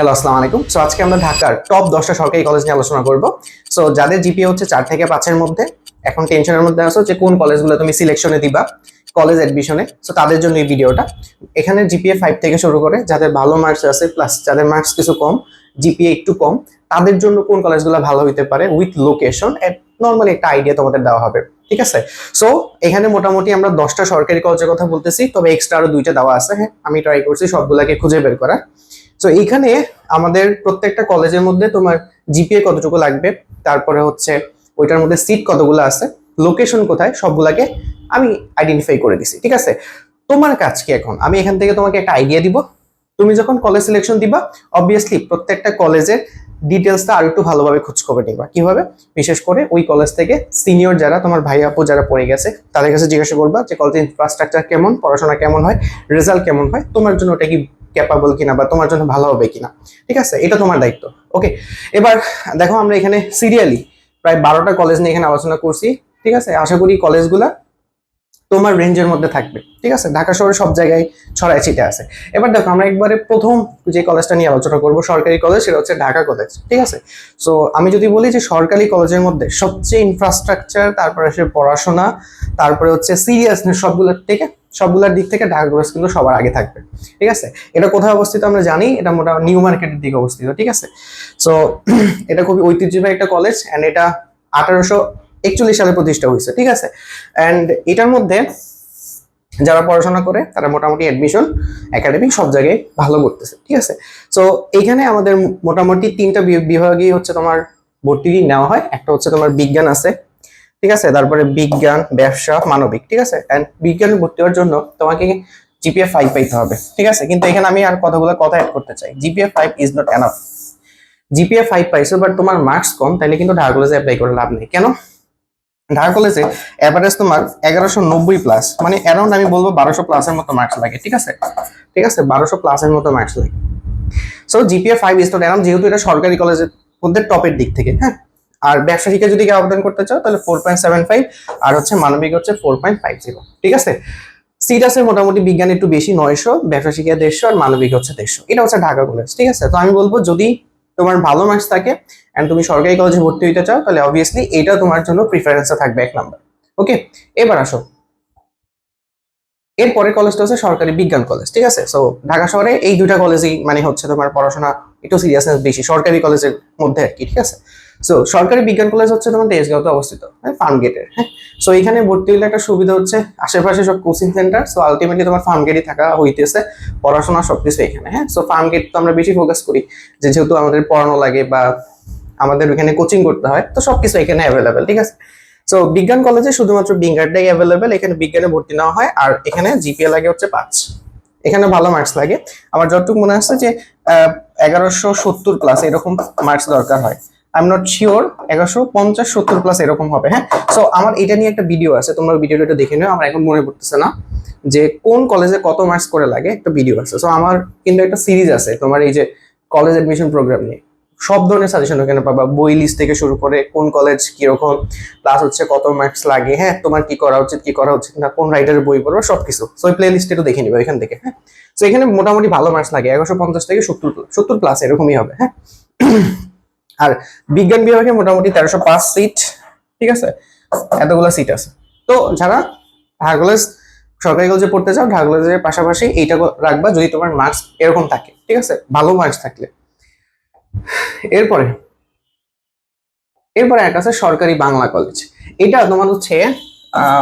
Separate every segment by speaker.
Speaker 1: Hello, আসসালামু আলাইকুম। So আজকে আমরা ঢাকার টপ 10টা সরকারি কলেজ নিয়ে আলোচনা করব। সো যাদের জিপিএ হচ্ছে 4 থেকে 5 এর মধ্যে, এখন টেনশনের মধ্যে আছো যে কোন কলেজগুলো তুমি সিলেকশনে দিবা কলেজ অ্যাডমিশনে, সো তাদের জন্য এই ভিডিওটা। এখানে জিপিএ 5 থেকে শুরু করে যাদের ভালো মার্কস আছে প্লাস যাদের মার্কস কিছু কম, জিপিএ একটু কম, তাদের জন্য কোন কলেজগুলো ভালো হইতে পারে উইথ লোকেশন নর্মালি একটা আইডিয়া তোমাদের দেওয়া হবে। ঠিক আছে? সো এখানে মোটামুটি আমরা 10টা সরকারি কলেজের কথা বলতেছি, তবে এক্সট্রা আরো 2টা দেওয়া আছে। হ্যাঁ, আমি ট্রাই করছি সবগুলাকে খুঁজে বের করা। তো এইখানে আমাদের প্রত্যেকটা কলেজের মধ্যে তোমার জিপিএ কতটুকু লাগবে, তারপরে হচ্ছে ওইটার মধ্যে সিট কতগুলো আছে, লোকেশন কোথায়, সবগুলাকে আমি আইডেন্টিফাই করে দিছি। ঠিক আছে? তোমার কাজ কি এখন? আমি এখান থেকে তোমাকে একটা আইডিয়া দিব। তুমি যখন কলেজ সিলেকশন দিবা, অবভিয়াসলি প্রত্যেকটা কলেজের ডিটেলসটা আর একটু ভালোভাবে খোঁজ খবর নিবা। কিভাবে? বিশেষ করে ওই কলেজ থেকে সিনিয়র যারা তোমার ভাই আপু যারা পড়ে গেছে তাদের কাছে জিজ্ঞাসা করবা যে কলেজের ইনফ্রাস্ট্রাকচার কেমন, পড়াশোনা কেমন হয়, রেজাল্ট কেমন হয়, তোমার জন্য ওটা কি ক্যাপাবল কিনা বা তোমার জন্য ভালো হবে কিনা। ঠিক আছে? এটা তোমার দায়িত্ব। ওকে, এবার দেখো আমরা এখানে সিরিয়ালি প্রায় 12টা কলেজ নিয়ে এখানে আলোচনা করছি। ঠিক আছে? আশা করি কলেজগুলা তোমার রেঞ্জের মধ্যে থাকবে। ঠিক আছে? ঢাকা শহরে সব জায়গায় ছড়ায় ছিটে আছে। এবার দেখো আমরা একবারে প্রথম যে কলেজটা নিয়ে আলোচনা করব সরকারি কলেজ, সেটা হচ্ছে ঢাকা কলেজ। ঠিক আছে? সো আমি যদি বলি যে সরকারি কলেজের মধ্যে সবচেয়ে ইনফ্রাস্ট্রাকচার, তারপরে আসে পড়াশোনা, তারপরে হচ্ছে সিরিয়াসনেস, সবগুলোর দিক থেকে ঢাকা কলেজ কিন্তু সবার আগে থাকবে। ঠিক আছে? এটা কোথায় অবস্থিত আমরা জানি, এটা মোটামুটি নিউ মার্কেটের দিকে অবস্থিত। ঠিক আছে? সো এটা খুবই ঐতিহ্যবাহী একটা কলেজ এন্ড এটা 1841 সালে প্রতিষ্ঠা হয়েছে। ঠিক আছে? এন্ড এটার মধ্যে যারা পড়াশোনা করে তারা মোটামুটি অ্যাডমিশন একাডেমিক সব জায়গায় ভালো করতেছে। ঠিক আছে? সো এইখানে আমাদের মোটামুটি 3টা বিভাগই হচ্ছে তোমার ভর্তি নেওয়া হয়। একটা হচ্ছে তোমার বিজ্ঞান আছে, ঠিক আছে, তারপরে বিজ্ঞান, ব্যবসা, মানবিক। ঠিক আছে? এন্ড বিজ্ঞানে ভর্তি হওয়ার জন্য তোমাকে জিপিএ 5 পাইতে হবে। ঠিক আছে? কিন্তু এখানে আমি আর কথা অ্যাড করতে চাই। GPA 5 is not enough. GPA 5 পাইছো বাট তোমার মার্কস কম, তাহলে কিন্তু ঢাকা কলেজে অ্যাপ্লাই করে লাভ নেই। কেন? ঢাকা কলেজে এভারেজ তোমার 1190 প্লাস, মানে অ্যারাউন্ড আমি বলবো 1200 প্লাসের মতো মার্কস লাগে। ঠিক আছে? ঠিক আছে? 1200 প্লাসের মতো মার্কস লাগে। So GPA 5 is not enough, যেহেতু এটা সরকারি কলেজের মধ্যে টপের দিক থেকে। হ্যাঁ, আর ব্যবসা শিক্ষা যদি কেউ আবেদন করতে চাও তাহলে 4.75, আর হচ্ছে মানবিক হচ্ছে 4.50। ঠিক আছে? সিট আছে মোটামুটি বিজ্ঞান একটু বেশি 900, ব্যবসা শিক্ষা 150, আর মানবিক হচ্ছে 150। এটা হচ্ছে ঢাকা কলেজ। ঠিক আছে? তো আমি বলবো যদি তোমার ভালো মার্কস থাকে এন্ড তুমি সরকারি কলেজে ভর্তি হইতে চাও তাহলে অবভিয়াসলি এটা তোমার জন্য প্রিফারেন্সে থাকবে 1 নাম্বার। ওকে, এবার আসো এরপরে কলেজটা হচ্ছে সরকারি বিজ্ঞান কলেজ। ঠিক আছে? সো ঢাকা শহরে এই 2টা কলেজই মানে হচ্ছে তোমার পড়াশোনা একটু সিরিয়াসনেস বেশি সরকারি কলেজের মধ্যে আর কি। ঠিক আছে? সো সরকারি বিজ্ঞান কলেজ হচ্ছে তোমার তেজগাঁওতে অবস্থিত, হ্যাঁ, ফার্ম গেটের। হ্যাঁ, সো এখানে ভর্তি হলে একটা সুবিধা হচ্ছে আশেপাশে সব কোচিং সেন্টার, সো আলটিমেটলি তোমার ফার্ম গেটই থাকা হইতেছে, পড়াশোনা সবকিছু এখানে। হ্যাঁ, সো ফার্ম গেট তো আমরা বেশি ফোকাস করি, যেহেতু আমাদের পড়ানো লাগে বা আমাদের এখানে কোচিং করতে হয়, তো সবকিছু এখানে অ্যাভেলেবেল। ঠিক আছে? সো বিজ্ঞান কলেজে শুধুমাত্র বিজ্ঞানটাই অ্যাভেলেবেল, এখানে বিজ্ঞানে ভর্তি নেওয়া হয়, আর এখানে জিপিএ লাগে হচ্ছে 5। এখানে ভালো মার্কস লাগে, আমার যতটুকু মনে আছে যে 1170 প্লাস এরকম মার্কস দরকার হয়। I am not sure, 1150-70 plus এরকম হবে। হ্যাঁ, সো আমার এটা নিয়ে একটা ভিডিও আছে, তোমরা ভিডিওটা একটু দেখে নিও, আমার এখন মনে পড়তেছে না যে কোন কলেজে কত মার্কস করে লাগে, একটা ভিডিও আছে। সো আমার কিন্তু একটা সিরিজ আছে তোমার এই যে কলেজ এডমিশন প্রোগ্রাম নিয়ে, সব ধরনের সাজেশন ওখানে পাবা, বই লিস্ট থেকে শুরু করে কোন কলেজ কিরকম, প্লাস হচ্ছে কত মার্কস লাগে, হ্যাঁ, তোমার কি করা উচিত কি করা উচিত না, কোন রাইটারের বই পড়বে, সবকিছু। সো এই প্লে লিস্টে একটু দেখে নিবে এখান থেকে। হ্যাঁ, সো এখানে মোটামুটি ভালো মার্কস লাগে 1150 থেকে 70 প্লাস এরকমই হবে। হ্যাঁ, আর বিজ্ঞান বিভাগে মোটামুটি 1305 সিট। ঠিক আছে? এতগুলো সিট আছে। তো যারা ঢাকা কলেজ সরকারি কলেজে পড়তে চাও, ঢাকা কলেজের পাশাপাশি এইটা রাখবা যদি তোমার মার্কস এরকম থাকে। ঠিক আছে? ভালো মার্কস থাকলে। এরপরে এরপরে একটা আছে সরকারি বাংলা কলেজ। এটা তোমার হচ্ছে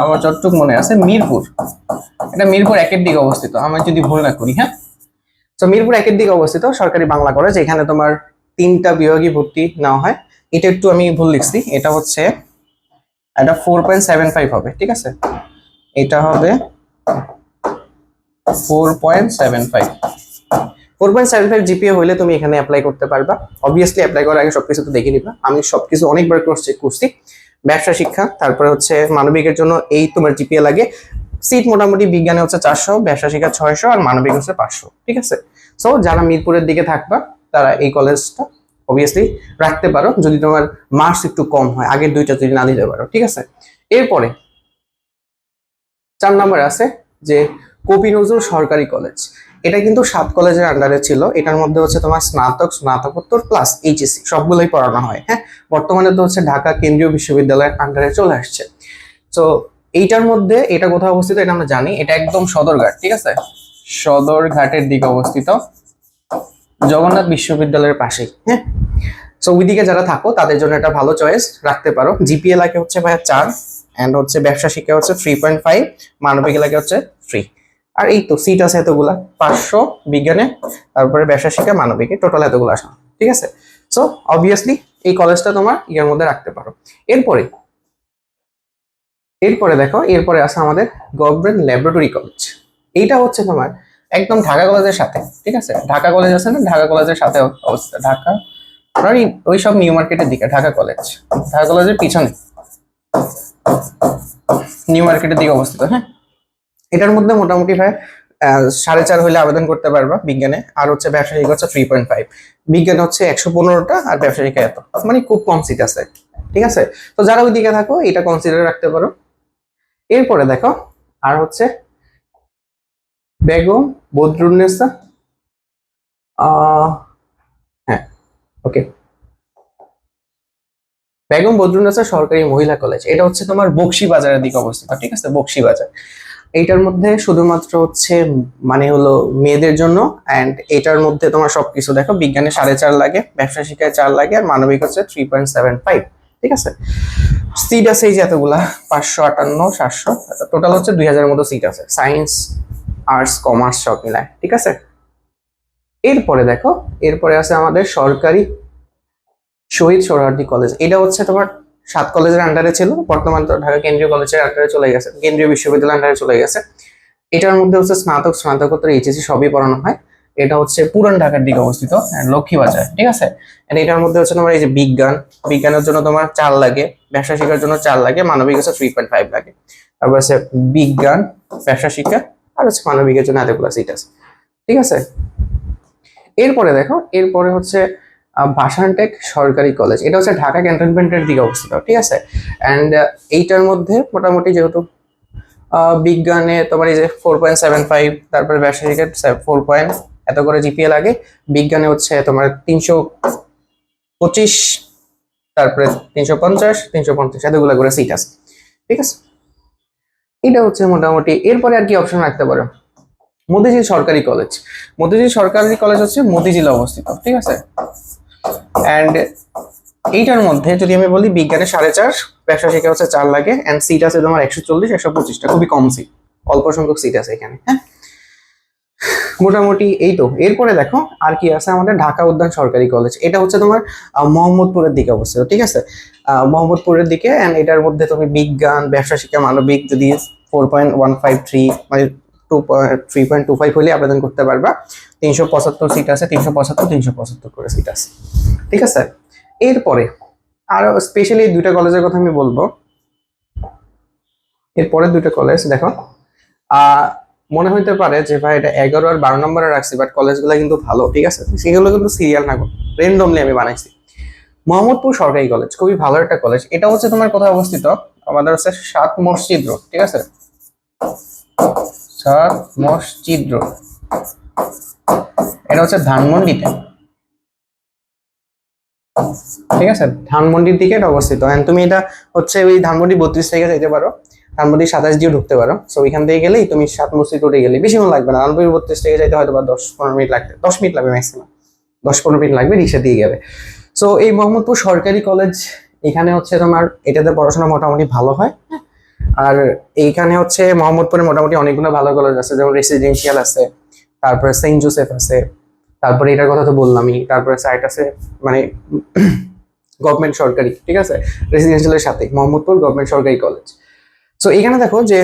Speaker 1: আমার যতটুকু মনে আছে মিরপুর, এটা মিরপুর 1-এর দিকে অবস্থিত, আমি যদি ভুল না করি। হ্যাঁ, তো মিরপুর 1-এর দিকে অবস্থিত সরকারি বাংলা কলেজ। এখানে তোমার 3টা বিভাগই ভর্তি নেওয়া হয়। এটা একটু আমি ভুল লিখছি, এটা হচ্ছে এটা 4.75 হবে। ঠিক আছে? এটা হবে 4.75। 4.75 জিপিএ হইলে তুমি এখানে অ্যাপ্লাই করতে পারবা। অবভিয়াসলি অ্যাপ্লাই করার আগে সবকিছু তো দেখে নিবা। আমি সবকিছু অনেকবার ক্রস চেক করছি। ব্যবসা শিক্ষা, তারপরে হচ্ছে মানবিকের জন্য এই তোমার জিপিএ লাগে। সিট মোটামুটি বিজ্ঞানে হচ্ছে 400, ব্যবসা শিক্ষা 600, আর মানবিক হচ্ছে 500। ঠিক আছে? সো যারা মিরপুরের দিকে থাকবা তারা এই কলেজটা অবভিয়াসলি রাখতে পারো যদি তোমার মার্কস একটু কম হয়, আগের 2টা যদি না দিতে পারো। ঠিক আছে? এরপরে 4 নম্বর আছে যে কবি নজরুল সরকারি কলেজ। এটা কিন্তু 7 কলেজের আন্ডারে ছিল। এটার মধ্যে হচ্ছে তোমার স্নাতক, স্নাতকোত্তর প্লাস এইচএসসি সবগুলোই পড়ানো হয়। হ্যাঁ, বর্তমানে তো হচ্ছে ঢাকা কেন্দ্রীয় বিশ্ববিদ্যালয়ের আন্ডারে চলে আসছে। তো এইটার মধ্যে এটা কোথায় অবস্থিত এটা আমরা জানি, এটা একদম সদরঘাট, ঠিক আছে, সদরঘাটের দিকে অবস্থিত, জগন্নাথ বিশ্ববিদ্যালয়ের পাশেই। হ্যাঁ, সো ওইদিকে যারা থাকো তাদের জন্য এটা ভালো চয়েস রাখতে পারো। জিপিএ লাগে হচ্ছে ভাইয়া 4, এন্ড হচ্ছে ব্যবসা শিক্ষা হচ্ছে 3.5, মানবিক লাগে হচ্ছে 3। আর এই তো সিট আছে এতগুলা, 500 বিজ্ঞানে, তারপরে ব্যবসা শিক্ষা, মানবিকে, টোটাল এতগুলো আসা, ঠিক আছে। সো অবভিয়াসলি এই কলেজটা তোমার ইয়ার মধ্যে রাখতে পারো। এরপরে এরপরে দেখো, এরপরে আছে আমাদের গভর্নমেন্ট ল্যাবরেটরি কলেজ। এইটা হচ্ছে তোমার একদম ঢাকা কলেজের সাথে, ঠিক আছে। ঢাকা কলেজ আছে না, ঢাকা কলেজের সাথে অবস্থিত। ঢাকা ওই সব নিউ মার্কেটের দিকে ঢাকা কলেজ, ঢাকা কলেজের পিছনে নিউ মার্কেটের দিকে অবস্থিত। হ্যাঁ, এটার মধ্যে মোটামুটি ভাই 4.5 হলে আবেদন করতে পারবা বিজ্ঞানে। আর হচ্ছে ব্যবসায়িক হচ্ছে 3.5, বিজ্ঞানে হচ্ছে 115টা, আর ব্যবসায়িক এত, মানে খুব কম সিট আছে, ঠিক আছে। তো যারা ওই দিকে থাকো এটা কনসিডার রাখতে পারো। এরপরে দেখো আর হচ্ছে বেগম বদরুন্নেসা, হ্যাঁ ওকে, বেগম বদরুন্নেসা সরকারি মহিলা কলেজ। এটা হচ্ছে তোমার বকশীবাজারের দিকে অবস্থিত, ঠিক আছে, বকশীবাজার। এইটার মধ্যে শুধুমাত্র হচ্ছে মানে হলো মেয়েদের জন্য, অ্যান্ড এটার মধ্যে তোমার সবকিছু দেখো, বিজ্ঞানে 4.5 লাগে, ব্যবসা শিক্ষায় 4 লাগে, আর মানবিক হচ্ছে 3.75, ঠিক আছে। সিট আছে এই যে এতগুলা, 558, 700, টোটাল হচ্ছে 2000 মতো সিট আছে, সায়েন্স, আর্টস, কমার্স সব মিলায়, ঠিক আছে। এরপরে দেখো, এরপরে আছে আমাদের সরকারি শহীদ সোহরাওয়ার্দী কলেজ। এটা হচ্ছে তোমার 7 কলেজের আন্ডারে ছিল, বর্তমানে তো ঢাকা কেন্দ্রীয় কলেজের আন্ডারে চলে গেছে, কেন্দ্রীয় বিশ্ববিদ্যালয়ের আন্ডারে চলে গেছে। এটার মধ্যে হচ্ছে স্নাতক, স্নাতকোত্তর, এইচএসসি সবই পড়ানো হয়। এটা হচ্ছে পুরান ঢাকার দিকে অবস্থিত, লক্ষ্মীবাজার, ঠিক আছে। এটার মধ্যে হচ্ছে তোমার এই যে বিজ্ঞান, বিজ্ঞানের জন্য তোমার 4 লাগে, ব্যবসা শিক্ষার জন্য 4 লাগে, মানবিক হচ্ছে 3.5 লাগে। তারপর হচ্ছে বিজ্ঞান, ব্যবসা শিক্ষা, আর হচ্ছে মানবিকের জন্য এতগুলো সিট আছে, ঠিক আছে। এরপরে দেখো, এরপরে হচ্ছে ভাসানটেক সরকারি কলেজ। এটা হচ্ছে ঢাকা ক্যান্টনমেন্টের দিকে অবস্থিত, ঠিক আছে। অ্যান্ড এইটার মধ্যে মোটামুটি যেহেতু বিজ্ঞানে তোমার এই যে 4.75, তারপরে ব্যবসা শিক্ষায় 4 পয়েন্ট এত করে জিপিএ লাগে, বিজ্ঞানে হচ্ছে তোমার 325, তারপরে 350, 350 এতগুলো করে সিট আছে, ঠিক আছে। এটা হচ্ছে মোটামুটি। এরপরে আর কি অপশন রাখতে পারো, মতিঝিল সরকারি কলেজ। মতিঝিল সরকারি কলেজ হচ্ছে মতিঝিলে অবস্থিত, ঠিক আছে। অ্যান্ড এইটার মধ্যে যদি আমি বলি বিজ্ঞানে 4.5, ব্যবসা শিক্ষা হচ্ছে 4 লাগে, অ্যান্ড সিট আছে তোমার 140, 125টা, খুবই কম সিট, অল্প সংখ্যক সিট আছে এখানে। হ্যাঁ, মোটামুটি এই তো। এরপরে দেখো আর কি আছে আমাদের, ঢাকা উদ্যান সরকারি কলেজ। এটা হচ্ছে তোমার মোহাম্মদপুরের দিকে অবস্থিত, ঠিক আছে, মোহাম্মদপুরের দিকে। অ্যান্ড এটার মধ্যে তুমি বিজ্ঞান, ব্যবসা শিক্ষা, মানবিক যদি 4.153 মানে 3.25 হলে আবেদন করতে পারবা। 375 সিট আছে, 375, 375 করে সিট আছে, ঠিক আছে। এরপরে আরো স্পেশালি 2টা কলেজের কথা আমি বলবো। এরপরে 2টা কলেজ দেখো, মনে হইতে পারে যে ভাই এটা 11 আর 12 নম্বরে রাখছি, বাট কলেজগুলো কিন্তু ভালো, ঠিক আছে। সেগুলো কিন্তু সিরিয়াল না, রেন্ডমলি আমি বানাইছি। মোহাম্মদপুর সরকারি কলেজ খুবই ভালো একটা কলেজ। এটা হচ্ছে তোমার কোথায় অবস্থিত, আমাদের হচ্ছে 7 মসজিদ রোড, ঠিক আছে, 7 মসজিদ রোড। এটা হচ্ছে ধানমন্ডিতে, ঠিক আছে, ধানমন্ডির দিকে এটা অবস্থিত। এন্ড তুমি এটা হচ্ছে ওই ধানমন্ডি 32 থেকে যেতে পারো, ধানমন্ডি 27 দিয়ে ঢুকতে পারো। সো ওইখান থেকে গেলেই তুমি 7 মসজিদ রোডে গেলে বেশিক্ষণ লাগবে না, ধানমন্ডি 32 থেকে যাইতে হয়তো বা 10-15 মিনিট লাগবে, 10 মিনিট লাগবে ম্যাক্সিমাম, 10-15 মিনিট লাগবে রিক্সা দিয়ে গেলে। সো এই মোহাম্মদপুর সরকারি কলেজ, এখানে হচ্ছে তোমার এটাতে পড়াশোনা মোটামুটি ভালো হয়। আর এইখানে হচ্ছে মোহাম্মদপুরে মোটামুটি অনেকগুলো ভালো কলেজ আছে, যেমন রেসিডেন্সিয়াল আছে, তারপরে সেন্ট জোসেফ আছে, তারপরে এটার কথা তো বললামই, তারপরে সাইট আছে মানে গভর্নমেন্ট সরকারি, ঠিক আছে, রেসিডেন্সিয়ালের সাথে মোহাম্মদপুর গভর্নমেন্ট সরকারি কলেজ। সো এখানে দেখো যে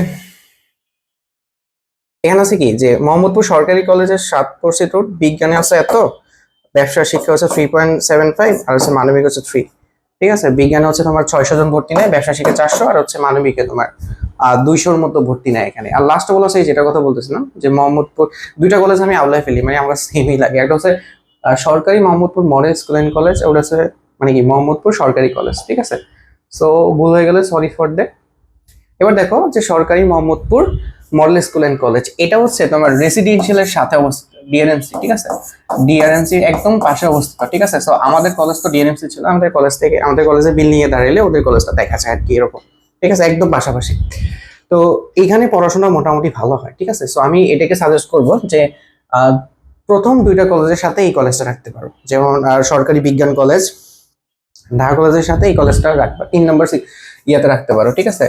Speaker 1: এখানে আছে কি যে মোহাম্মদপুর সরকারি কলেজের 7 মসজিদ রোড, বিজ্ঞানে আছে এত, ব্যবসা শিক্ষা হচ্ছে 3.75, আর হচ্ছে মানবিক হচ্ছে 3, ঠিক আছে। বিজ্ঞানে হচ্ছে তোমার 600 জন ভর্তি নেয়, ব্যবসা শিক্ষা 400, আর হচ্ছে মানবিকে তোমার 200-র মতো ভর্তি নেয় এখানে। আর লাস্ট বলা সেই যেটা কথা বলতেছিলাম যে মোহাম্মদপুর 2টা কলেজ আমি আওলায় ফেলি, মানে আমরা সেমই লাগে। একটা হচ্ছে সরকারি Mohammadpur model school and college, ওটা হচ্ছে মানে কি মোহাম্মদপুর সরকারি কলেজ, ঠিক আছে। সো ভুল হয়ে গেলে সরি ফর দ্যাট। এবার দেখো যে সরকারি Mohammadpur model school and college, এটা হচ্ছে তোমার রেসিডেন্সিয়ালের সাথে অবস্থিত, ডিআরএমসি, ঠিক আছে, ডিআরএমসির একদম পাশে অবস্থিত, ঠিক আছে। সো আমাদের কলেজ তো ডিআরএমসি ছিল, আমাদের কলেজ থেকে আমাদের কলেজের বিল্ডিং এ দাঁড়ালে ওদের কলেজটা দেখা যায় আর কি, এরকম, ঠিক আছে, একদম পাশাপাশি। তো এইখানে পড়াশোনা মোটামুটি ভালো হয়, ঠিক আছে। সো আমি এটাকে সাজেস্ট করব যে প্রথম দুইটা কলেজের সাথে এই কলেজটা রাখতে পারো, যেমন সরকারি বিজ্ঞান কলেজ, ঢাকা কলেজের সাথে এই কলেজটা রাখবা, 3 নম্বর ইয়াতে রাখতে পারো, ঠিক আছে।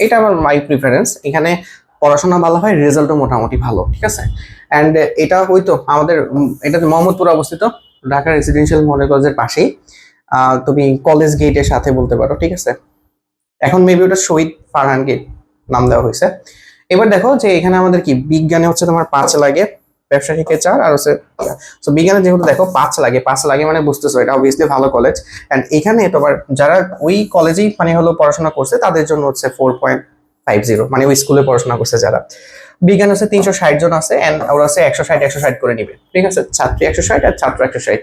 Speaker 1: এটা আমার মাই প্রিফারেন্স। এখানে পড়াশোনা ভালো হয়, রেজাল্টও মোটামুটি ভালো, ঠিক আছে। অ্যান্ড এটা হয়তো আমাদের এটা মোহাম্মদপুরে অবস্থিত, ঢাকা রেসিডেন্সিয়াল মডেল কলেজের পাশেই। তুমি কলেজ গেটের সাথে বলতে পারো, ঠিক আছে। এখন মেবি ওটা শহীদ ফারহান গেট নাম দেওয়া হয়েছে। এবার দেখো যে এখানে আমাদের কি বিজ্ঞানে হচ্ছে তোমার 5 লাগে, ব্যবসা শিক্ষা 4, আর হচ্ছে তো বিজ্ঞানে যেহেতু দেখো 5 লাগে মানে বুঝতেছো এটা অবভিয়াসলি ভালো কলেজ। এন্ড এখানে তোমার যারা ওই কলেজেই মানে হলো পড়াশোনা করছে তাদের জন্য হচ্ছে 4.50, মানে ওই স্কুলে পড়াশোনা করছে যারা। বিজ্ঞান হচ্ছে 360 জন আছে, এন্ড ওরা হচ্ছে 160 করে নিবে, ঠিক আছে, ছাত্রী 160 আর ছাত্র 160।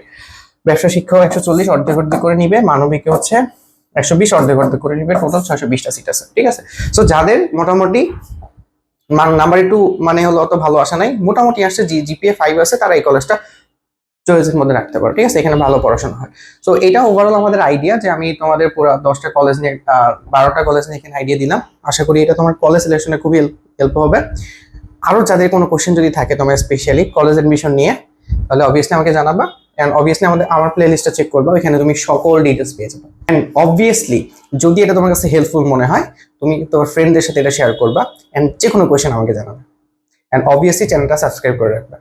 Speaker 1: ব্যবসা শিক্ষাও 140 অর্ধেক অর্ধেক করে নিবে, মানবিকে হচ্ছে 120 অর্ধেক অর্ধেক করে নিবে, টোটাল 620টা সিট আছে, ঠিক আছে। সো যাদের মোটামুটি নাম্বার একটু মানে হলো অত ভালো আসা নাই, মোটামুটি আসছে, জিপিএ 5 আছে, তারা এই কলেজটা চয়েসের মধ্যে রাখতে পারো, ঠিক আছে। এখানে ভালো পড়াশোনা হয়। সো এটা ওভারঅল আমাদের আইডিয়া, যে আমি তোমাদের পুরো 10টা কলেজ নিয়ে 12টা কলেজ নিয়ে এখানে আইডিয়া দিলাম। আশা করি এটা তোমার কলেজ সিলেকশনে খুবই হেল্প হবে। আরো যাদের কোনো কোশ্চেন যদি থাকে তোমার স্পেশালি কলেজ এডমিশন নিয়ে, তাহলে অবভিয়াসলি আমাকে জানাবা, এন্ড অবভিয়াসলি আমার প্লে লিস্টটা চেক করবা, এখানে তুমি সকল ডিটেলস পেয়ে যাবে। এন্ড অবভিয়াসলি যদি এটা তোমার কাছে হেল্পফুল মনে হয়, তুমি তোমার ফ্রেন্ডদের সাথে এটা শেয়ার করবা, এন্ড যে কোনো কোয়েশ্চেন আমাকে জানাবে, এন্ড অবভিয়াসলি চ্যানেলটা সাবস্ক্রাইব করে রাখবা।